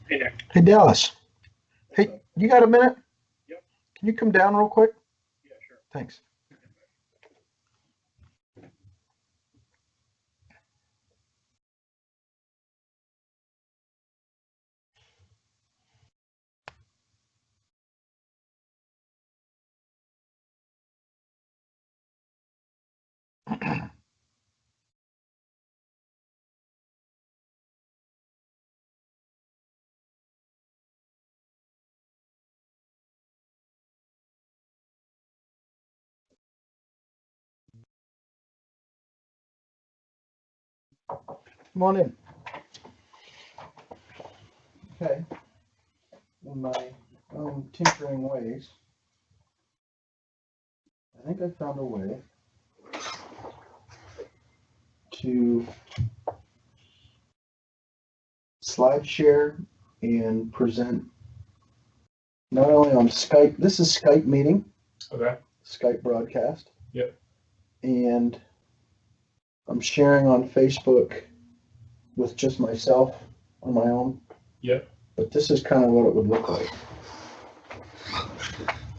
Hey, Nick. Hey, Dallas. Hey, you got a minute? Yep. Can you come down real quick? Yeah, sure. Thanks. Come on in. Okay. In my own tinkering ways, I think I found a way to slide share and present not only on Skype, this is Skype meeting, Okay. Skype broadcast. Yep. And I'm sharing on Facebook with just myself on my own. Yep. But this is kind of what it would look like.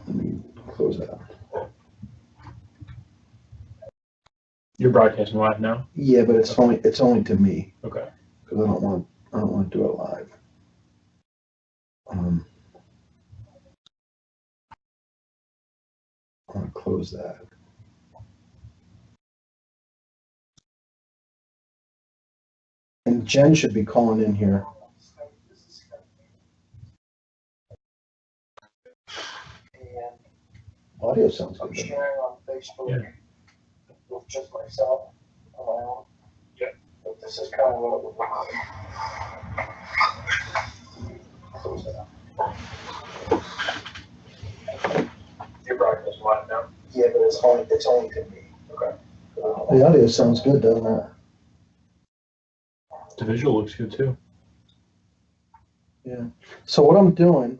Let me close that. You're broadcasting live now? Yeah, but it's only to me. Okay. Because I don't want to do it live. I'm gonna close that. And Jen should be calling in here. And audio sounds good. I'm sharing on Facebook with just myself on my own. Yeah. But this is kind of what it would look like. You're broadcasting live now? Yeah, but it's only to me. Okay. The audio sounds good, doesn't it? The visual looks good too. Yeah. So what I'm doing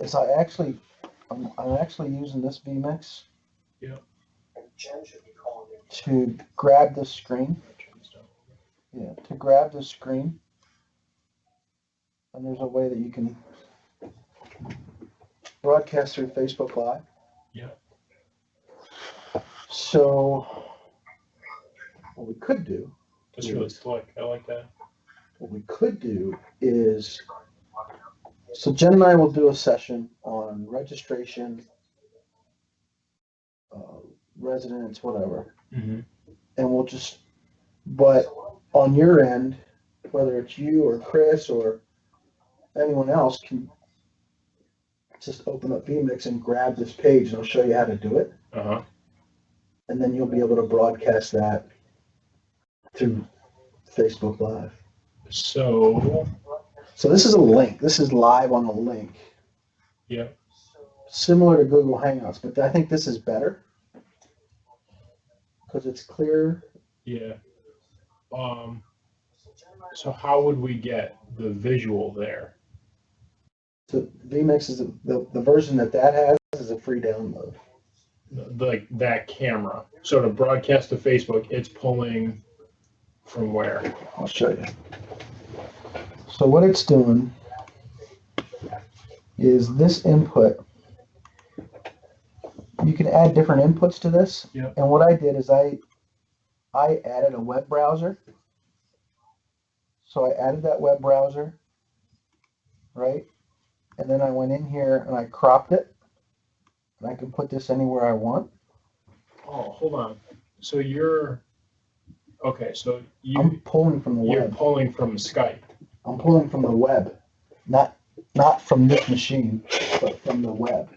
is I'm actually using this vMix. Yeah. To grab the screen. Yeah, to grab the screen. And there's a way that you can broadcast through Facebook Live. Yeah. So what we could do. That's really slick. I like that. What we could do is, so Jen and I will do a session on registration, residence, whatever. Mm-hmm. And we'll just, but on your end, whether it's you or Chris or anyone else can just open up vMix and grab this page and I'll show you how to do it. Uh-huh. And then you'll be able to broadcast that through Facebook Live. So this is a link. This is live on the link. Yeah. Similar to Google Hangouts, but I think this is better because it's clear. Yeah. So how would we get the visual there? So vMix is the version that has is a free download. Like that camera. So to broadcast to Facebook, it's pulling from where? I'll show you. So what it's doing is this input. You can add different inputs to this. Yep. And what I did is I added a web browser. So I added that web browser, right? And then I went in here and I cropped it. And I can put this anywhere I want. Oh, hold on. So you're okay. So I'm pulling from the you're web. pulling from Skype. I'm pulling from the web, not from this machine, but from the web.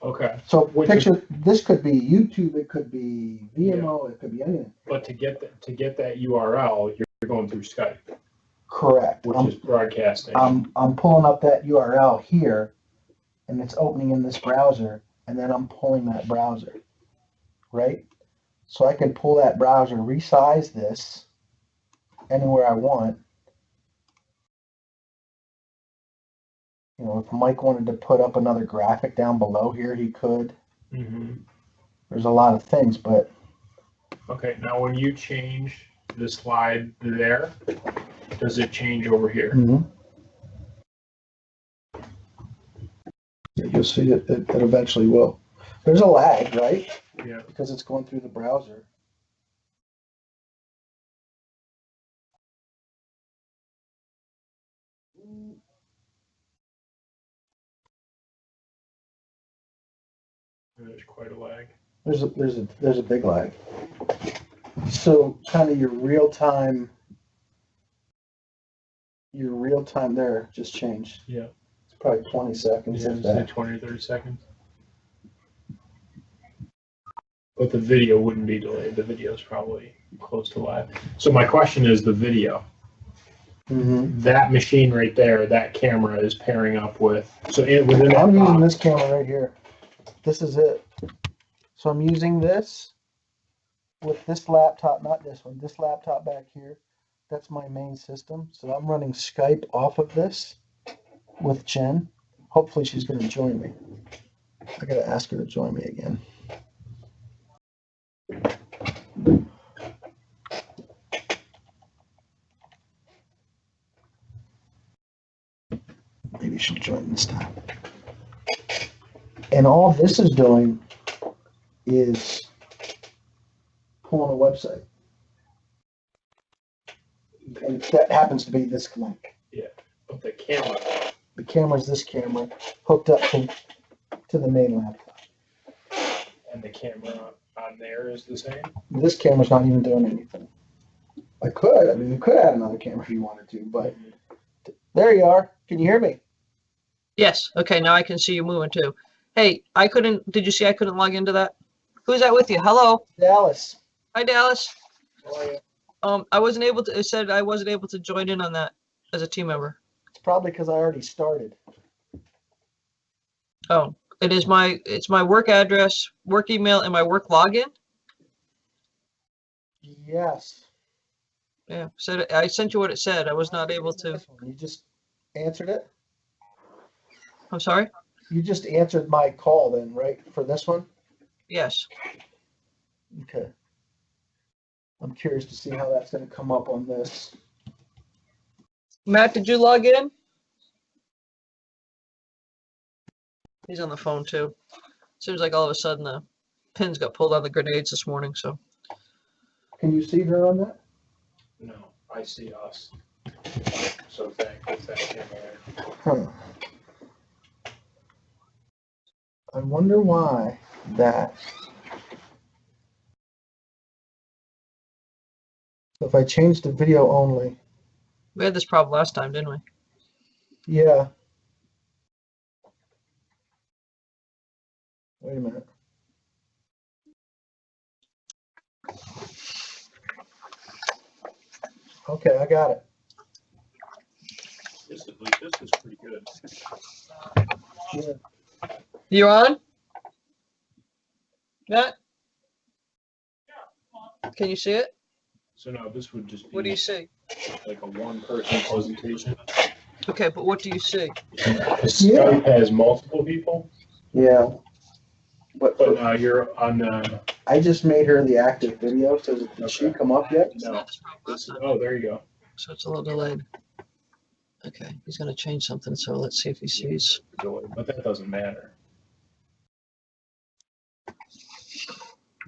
Okay. So picture this could be YouTube, it could be VMO, it could be anything. But to get that URL, you're going through Skype. Correct. Which is broadcasting. I'm pulling up that URL here, and it's opening in this browser, and then I'm pulling that browser, right? So I can pull that browser, resize this anywhere I want. You know, if Mike wanted to put up another graphic down below here, he could. Mm-hmm. There's a lot of things, but. Okay, now when you change the slide there, does it change over here? Mm-hmm. Yeah, you'll see it eventually will. There's a lag, right? Yeah. Because it's going through the browser. There's quite a lag. There's a big lag. So kind of your real time there just changed. Yeah. It's probably 20 seconds. Yeah, say 20 or 30 seconds. But the video wouldn't be delayed. The video is probably close to live. So my question is the video. Mm-hmm. That machine right there, that camera is pairing up with. So within that I'm using box, this camera right here. This is it. So I'm using this with this laptop, not this one, this laptop back here. That's my main system. So I'm running Skype off of this with Jen. Hopefully she's going to join me. I got to ask her to join me again. Maybe she'll join this time. And all this is doing is pulling a website. And that happens to be this link. yeah, but the camera. The camera's this camera hooked up to the main laptop. And the camera on there is the same? This camera's not even doing anything. I mean, we could add another camera if you wanted to, but there you are. Can you hear me? Yes. Okay, now I can see you moving too. Hey, did you see I couldn't log into that? Who's that with you? Hello? Dallas. Hi, Dallas. How are you? It said I wasn't able to join in on that as a team member. It's probably because I already started. Oh, it's my work address, work email, and my work login. Yes. Yeah, I sent you what it said. I was not able to. You just answered it? I'm sorry? You just answered my call then, right? For this one? Yes. Okay. I'm curious to see how that's going to come up on this. Matt, did you log in? He's on the phone too. Seems like all of a sudden the pins got pulled on the grenades this morning, so. Can you see her on that? No, I see us. So thankful for that camera. Huh. I wonder why that. So if I change the video only, We had this problem last time, didn't we? yeah. Wait a minute. Okay, I got it. This is pretty good. Yeah. You on? Matt? Can you see it? So now this would just be What do you see? like a one-person presentation. Okay, but what do you see? Skype has multiple people, Yeah. but now you're on the, I just made her the active video, so did she come up yet? no. Oh, there you go. So it's a little delayed. Okay, he's gonna change something, so let's see if he sees. But that doesn't matter.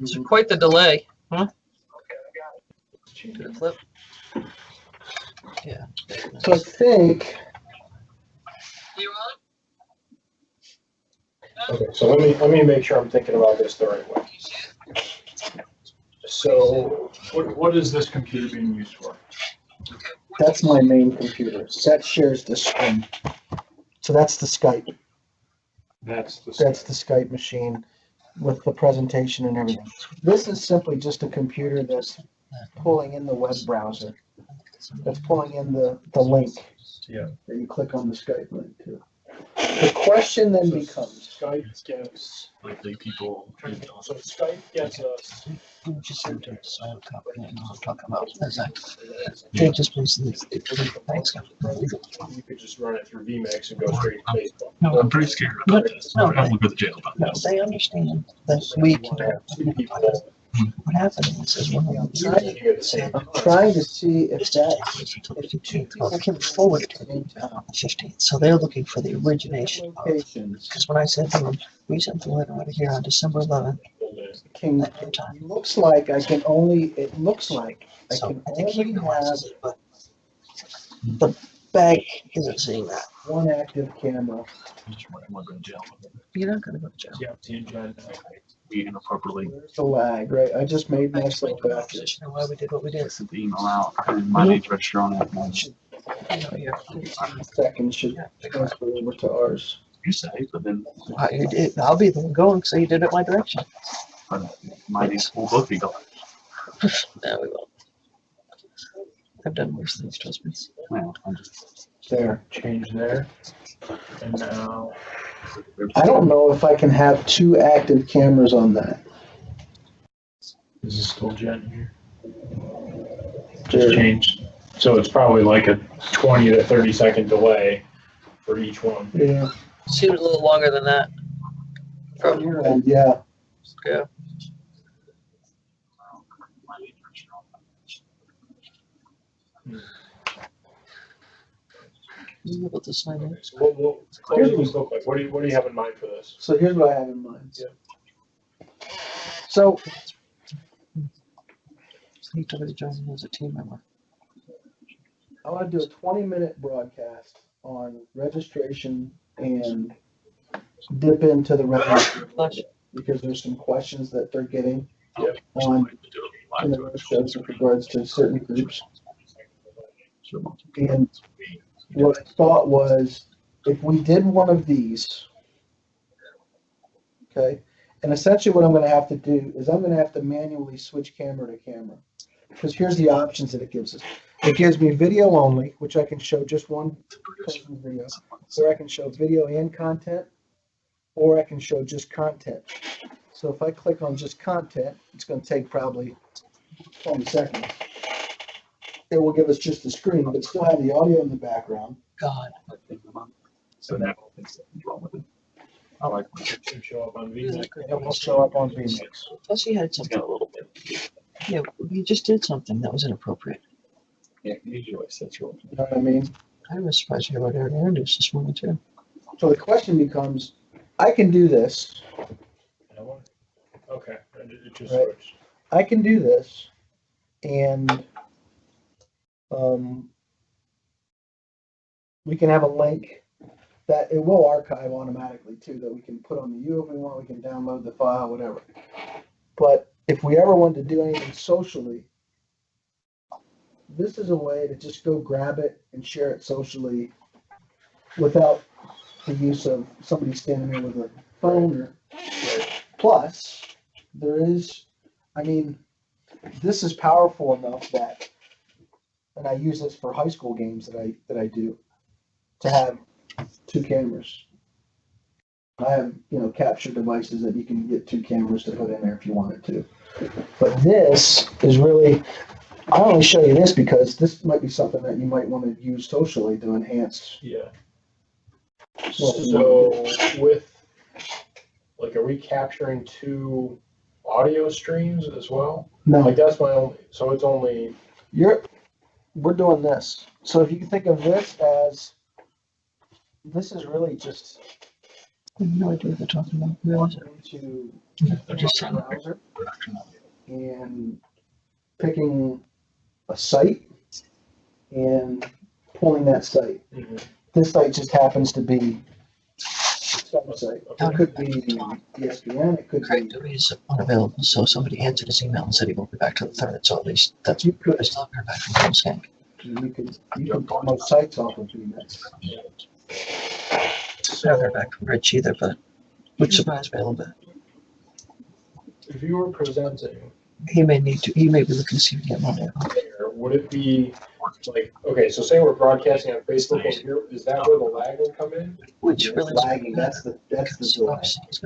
It's quite the delay, huh? Did it flip? Yeah. So I think, You on? Okay, so let me make sure I'm thinking about this the right way. So what is this computer being used for? that's my main computer. That shares the screen. So that's the Skype. That's the Skype machine with the presentation and everything. This is simply just a computer that's pulling in the web browser. That's pulling in the link. Yeah. That you click on the Skype link to. The question then becomes, Skype gets Likely people. so Skype gets us. Just send it to Simon Copy and I'll talk about they just basically thanks. You could just run it through VMAX and go straight to Facebook. No, I'm pretty scared about this. No, I don't go to jail about No, this. they understand that we can. Two people. What happens is when I'm Using it at the same I'm time. trying to see if that, I can forward it to them on the 15th, so they're looking for the origination. locations Because when I said to them, we sent the letter out of here on December 11th can, at your time. it looks like I can only So have realizes it, but the bank isn't seeing that. one active camera. I just want to go to jail. You're not gonna go to jail. Yeah, TNG. Be inappropriately. There's the lag, right? I just made I myself explained our active. position and why we did what we did. Sent the email out and my name's registered on it. You know, here. Second should transfer over to ours. You say, but then I'll be the one going, so you did it my direction. my names will both be gone. There we go. I've done worse things, trust me. Well, I'm just. There. Change there. And now. I don't know if I can have two active cameras on that. Is this still Jen here? There. Just changed. So it's probably like a 20 to 30-second delay for each one. Yeah. Seems a little longer than that. From your end, yeah. Yeah. My name's registered on You able to sign in? So what does this look like? What do you have in mind for this? So here's what I have in mind. Yeah. So He took it to join as a team member. I want to do a 20-minute broadcast on registration and dip into the registry. Flush. because there's some questions that they're getting Yep. on in the shows with regards to certain groups. And what I thought was, if we did one of these, okay, and essentially what I'm going to have to do is I'm going to have to manually switch camera to camera. Because here's the options that it gives us. It gives me video only, which I can show just one person's video, or I can show video and content, or I can show just content. So if I click on just content, it's going to take probably 20 seconds. It will give us just the screen, but still have the audio in the background. God. So now it's wrong with it. I like it. It should show up on vMix. It will show up on vMix. Plus he had It's something. got a little bit. Yeah, he just did something that was inappropriate. Yeah, usually that's your. You know what I mean? I was surprised to hear about Aaron Andrews this morning too. So the question becomes, I can do this. Okay, it just Right. switched. I can do this, and we can have a link that it will archive automatically too, that we can put on the U if we want, we can download the file, whatever. But if we ever want to do anything socially, this is a way to just go grab it and share it socially without the use of somebody standing there with a phone or. Plus, there is, I mean, this is powerful enough that, and I use this for high school games that I do, to have 2 cameras. I have, capture devices that you can get 2 cameras to put in there if you wanted to. But this is really, I only show you this because this might be something that you might want to use socially to enhance. Yeah. what you So want to do. with, like, are we capturing 2 audio streams as well? No, Like, that's my only, so it's only, we're doing this. So if you can think of this as, this is really just I have no idea what they're talking about. Where is it? into They're just the saying, browser and picking a site and pulling that site. This site just happens to be some site. It could be ESPN, it could Craig be, Dewey is unavailable, so somebody answered his email and said he won't be back till the 3rd, so at least that's, you could, I still haven't heard back from Tom Skank. you could pull most sites off of VMix. I haven't heard back from Rich either, but would surprise me a little bit. if you were presenting He may be looking to see if he can get money. there, would it be like, okay, so say we're broadcasting on Facebook over here, is that where the lag would come in? Which really Lagging, that's the delay.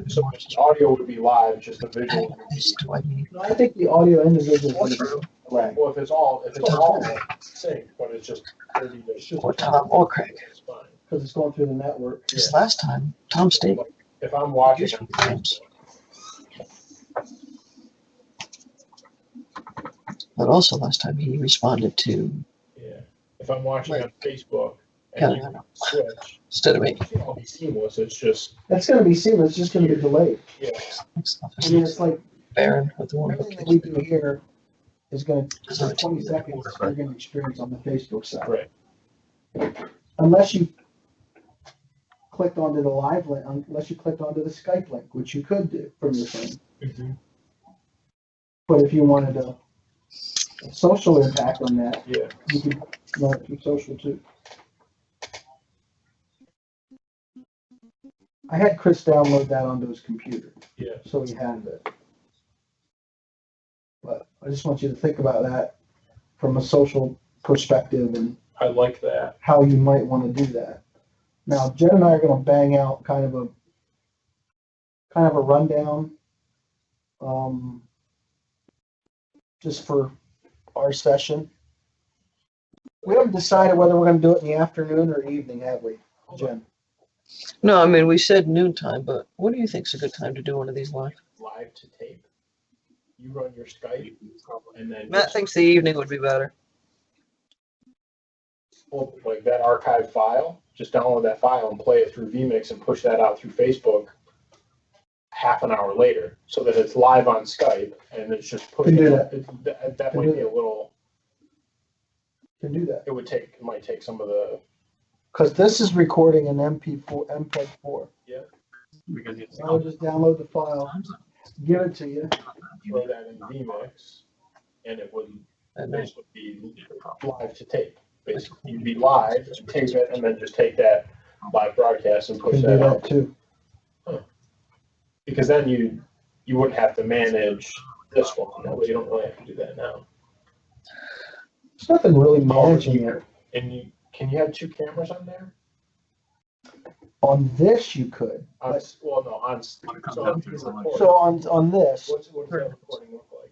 So the audio would be live, just the visual. Do I need? I think the audio individual would be lag. Well, if it's all synced, but it's just 30 days. Or Tom or Craig. It's fine. Because it's going through the network. Because last time, Tom stayed. If I'm watching, Usually games. But also last time he responded to yeah, if I'm watching on Facebook Yeah, and yeah, you no. switch, instead of me. it'll be seamless. It's just, That's gonna be seamless, it's just gonna be delayed. yeah, I mean, it's like, Baron with the one everything that we do here is gonna, Is that 20 seconds, you're gonna experience on the Facebook side. right. Unless you clicked onto the live link, unless you clicked onto the Skype link, which you could do from your phone. But if you wanted a social impact on that, Yeah. you could run it through social too. I had Chris download that onto his computer, Yeah. so he had it. But I just want you to think about that from a social perspective and I like that. how you might want to do that. Now, Jen and I are going to bang out kind of a rundown, just for our session. We haven't decided whether we're going to do it in the afternoon or evening, have we, Jen? No, I mean, we said noontime, but what do you think's a good time to do one of these live? Live to tape. You run your Skype, and then Matt thinks the evening would be better. pull, like, that archive file. Just download that file and play it through vMix and push that out through Facebook half an hour later, so that it's live on Skype and it's just pushing. Can do that. That Can might do be a little. Can do that. It might take some of the. Because this is recording an MPEG 4. Because it's I would just download the file, give it to you. throw that in vMix, and it would And then- basically be live to tape. Basically, you'd be live, and tape it, and then just take that live broadcast and push Can do that that out. too. Because then you wouldn't have to manage this one. That way you don't really have to do that now. There's nothing really managing it. And can you have two cameras on there? On this you could. On, well, no, on. When it comes So, down on to your it, so like- recording, So on this, what does that recording look like?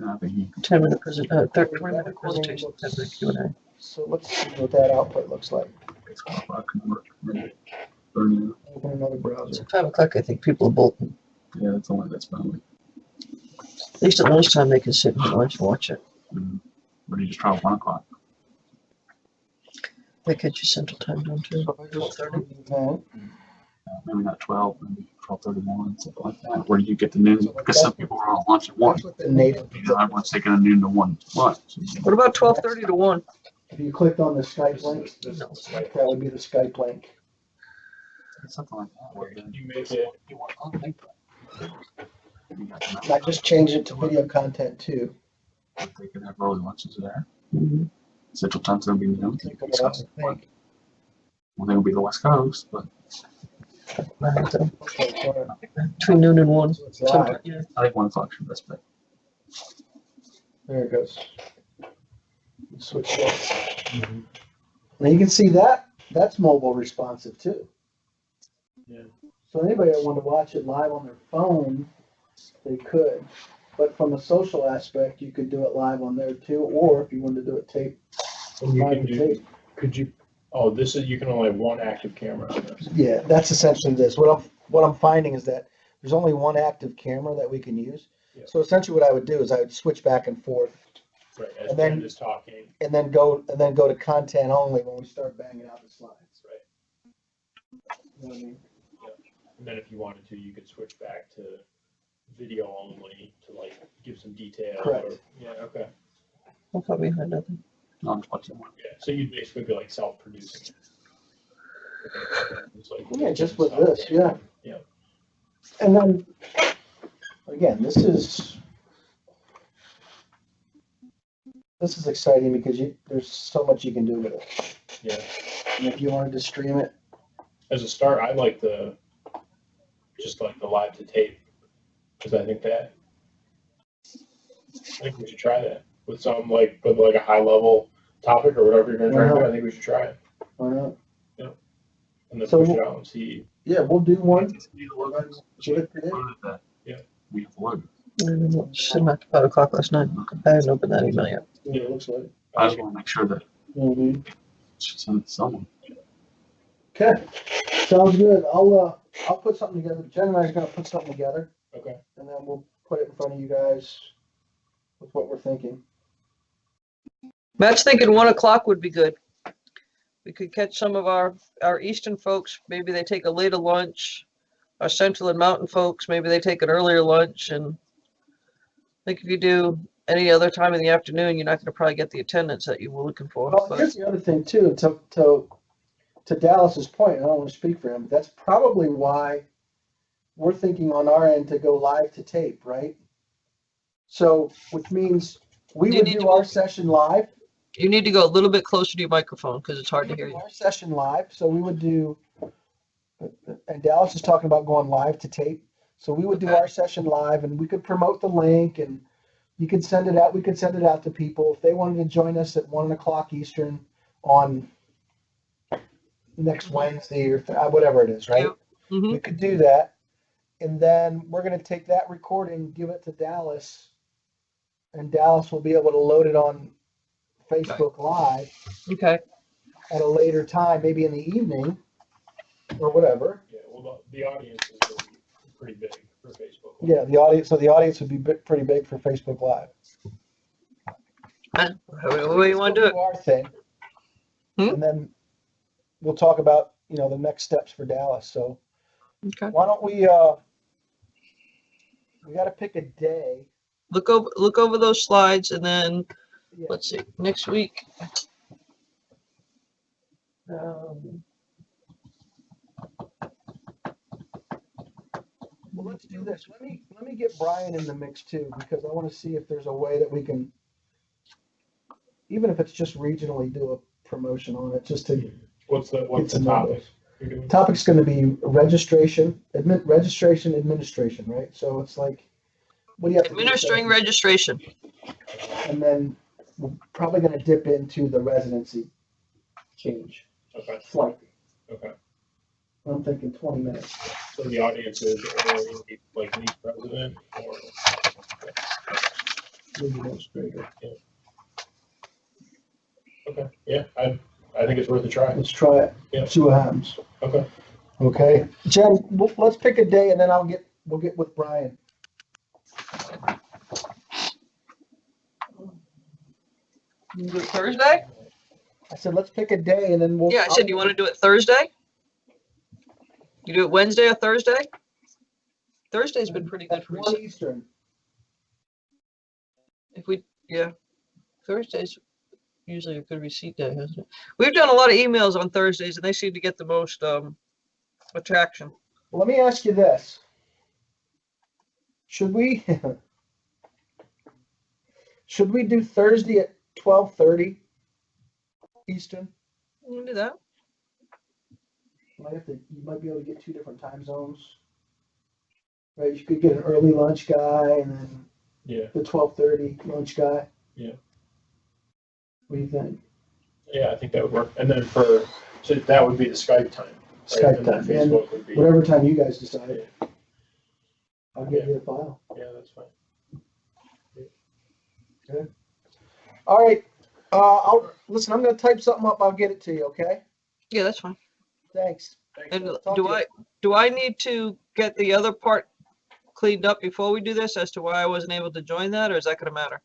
I think you 10-minute presentation, 30 That minute recording presentation, looks- 10-minute Q&A. so let's see what that output looks like. it's I can work. Burn Open another So browser. 5 o'clock, I think people are bolting. it. Yeah, that's only that's probably. At least at lunchtime they can sit and watch it. What do you just try 1 o'clock? They catch you Central Time down too. So if I just 12:30. event, Maybe not 12, maybe 12:31, something like that. Where do you get the noon? So Because some people are on lunch at 1. that's what the native. You know, everyone's taking a noon to 1 lunch. What about 12:30 to 1? If you clicked on the Skype link, This No. is like, that would be the Skype link. Something like that. Where then you make it. you want to make that. You got to know I just changed it to video content too. that they can have early lunches there. Mm-hmm. Central Time's going to be noon. Think of what I think. Well, they'll be the West Coast, but Okay, so Between noon and 1. it's live. Sometime, yeah. I think 1 o'clock should be best bet. There it goes. Switch it. Now you can see that's mobile responsive too. Yeah. So anybody that wanted to watch it live on their phone, they could. But from a social aspect, you could do it live on there too, or if you wanted to do it tape, And you live can to do, tape. could you, oh, you can only have one active camera on this. Yeah, that's essentially this. What I'm finding is that there's only one active camera that we can use. Yeah. So essentially what I would do is I would switch back and forth Right, as And then- Ben is talking. and then go to content only when we start banging out the slides. Right. You know what I mean? And then if you wanted to, you could switch back to video only to like give some detail. Correct. Or, yeah, okay. I'll probably have nothing. I'm just watching one. Yeah, so you'd basically be like self-producing it. It's like- Yeah, just with this, yeah. Yeah. And then, again, this is exciting because there's so much you can do with it. Yeah. And if you wanted to stream it, As a start, I like just like the live to tape, because I think we should try that with with a high level topic or whatever you're gonna try to do. I think we should try it why not? and then So- push it out and see. Yeah, we'll do one. Give it today. Yeah. We have to load. Shouldn't have 5 o'clock last night. I haven't opened that email yet. Yeah, it looks like. I just want to make sure that Mhm. it should send it to someone. Okay, sounds good. I'll put something together. Jen and I are gonna put something together, Okay. and then we'll put it in front of you guys with what we're thinking. Matt's thinking 1 o'clock would be good. We could catch some of our eastern folks. Maybe they take a later lunch. Our central and mountain folks, maybe they take an earlier lunch. And I think if you do any other time in the afternoon, you're not going to probably get the attendance that you were looking for. Well, But here's the other thing too, to Dallas's point, I don't want to speak for him, but that's probably why we're thinking on our end to go live to tape, right? So, which means we You would need do to our go- session live. you need to go a little bit closer to your microphone because it's hard to hear you. Our session live, so we would do, and Dallas is talking about going live to tape. So we would do Okay. our session live, and we could promote the link, and you could send it out. We could send it out to people if they wanted to join us at 1 o'clock Eastern on next Wednesday or whatever it is, right? Yep. Mhm. We could do that, and then we're going to take that recording, give it to Dallas, and Dallas will be able to load it on Facebook Live Okay. at a later time, maybe in the evening or whatever. Yeah. Well, the audience is really pretty big for Facebook. Yeah, the audience. So the audience would be pretty big for Facebook Live. However way you want to do it. Our thing, Hmm? and then we'll talk about the next steps for Dallas. So Okay. why don't we got to pick a day. Look over those slides and then Yeah. let's see, next week. Um, Well, let's do this. Let me get Brian in the mix too, because I want to see if there's a way that we can, even if it's just regionally, do a promotion on it, just to What's the some topic? topic's going to be registration, registration, administration, right? So it's like, what do you have to do? Administering registration. And then we're probably going to dip into the residency change Okay, slightly. okay. I'm thinking 20 minutes. So the audience is like each president or? Administrator. Okay, yeah, I think it's worth a try. Let's try it. Yeah. See what happens. Okay. Okay. Jen, let's pick a day and then we'll get with Brian. You do it Thursday? I said, let's pick a day and then we'll. Yeah, I said, you want to do it Thursday? You do it Wednesday or Thursday? Thursday's been pretty good for me. 1 Eastern. If we, yeah, Thursday's usually a good receipt day, isn't it? We've done a lot of emails on Thursdays and they seem to get the most attraction. Let me ask you this. Should we do Thursday at 12:30 Eastern? You can do that. You might be able to get 2 different time zones. Right, you could get an early lunch guy and then Yeah, the 12:30 lunch guy. Yeah. What do you think? yeah, I think that would work. And then so that would be the Skype time. Right? Skype And then time, and Facebook would be. whatever time you guys decide. I'll give Yeah. you a file. Yeah, that's fine. All right. Listen. I'm going to type something up. I'll get it to you. Okay. Yeah, that's fine. Thanks. Thanks. And Talk to do I need to get the other part cleaned up before we do this as to why I wasn't able to join that, or is that gonna matter?